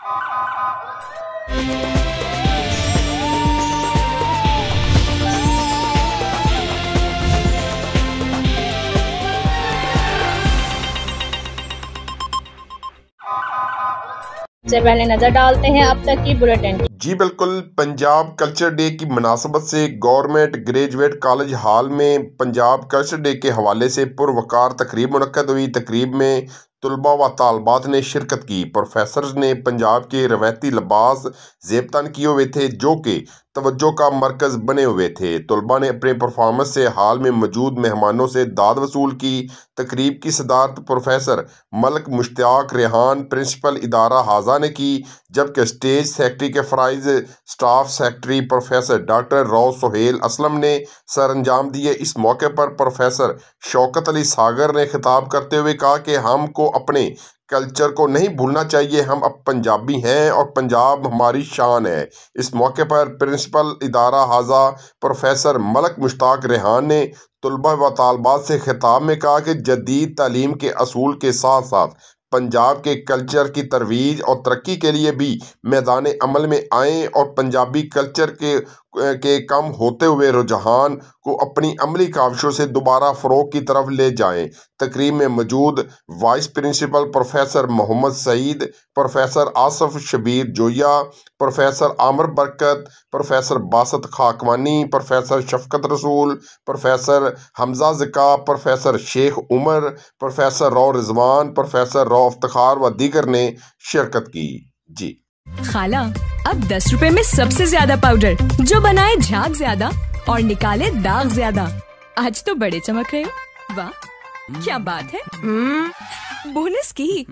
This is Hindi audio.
से पहले नजर डालते हैं अब तक की बुलेटिन। जी बिल्कुल, पंजाब कल्चर डे की मुनासबत से गवर्नमेंट ग्रेजुएट कॉलेज हॉल में पंजाब कल्चर डे के हवाले से पुरवकार तकरीब मुनक्कद हुई। तकरीब में तलबा व तालबात ने शिरकत की। प्रोफेसर्स ने पंजाब के रवायती लिबास ज़ेबतन किए हुए थे जो कि तवज्जो का मरकज़ बने हुए थे। तलबा ने अपने परफॉर्मेंस से हाल में मौजूद मेहमानों से दाद वसूल की। तकरीब की सदारत प्रोफेसर मलक मुश्ताक रेहान प्रिंसिपल इदारा हाजा ने की, जबकि स्टेज सेक्रेटरी के फ़राइज़ स्टाफ सेक्रेटरी प्रोफेसर डॉक्टर रौ सोहेल असलम ने सर अंजाम दिए। इस मौके पर प्रोफेसर शौकत अली सागर ने खिताब करते हुए कहा कि हमको अपने कल्चर को नहीं भूलना चाहिए, हम अब पंजाबी हैं और पंजाब हमारी शान है। इस मौके पर प्रिंसिपल इदारा हाजा प्रोफेसर मलक मुश्ताक रेहान ने तलबा व तालबात से खिताब में कहा कि जदीद तालीम के असूल के साथ साथ पंजाब के कल्चर की तरवीज और तरक्की के लिए भी मैदान अमल में आएँ और पंजाबी कल्चर के कम होते हुए रुझान को अपनी अमली काविशों से दोबारा फ़रोग की तरफ ले जाएं। तकरीब में मौजूद vice principal professor Mohammad Saeed, professor Asaf Shabbir Zoya, professor Aamir Barkat, professor Basit Khakwani, professor Shafqat Rasool, professor Hamza Zika, professor Sheikh Umar, professor Rao Rizwan, professor Rao Iftikhar व दीगर ने शिरकत की। जी खाला, अब 10 रुपए में सबसे ज्यादा पाउडर जो बनाए झाग ज्यादा और निकाले दाग ज्यादा। आज तो बड़े चमक रहे हो। वाह क्या बात है। बोनस की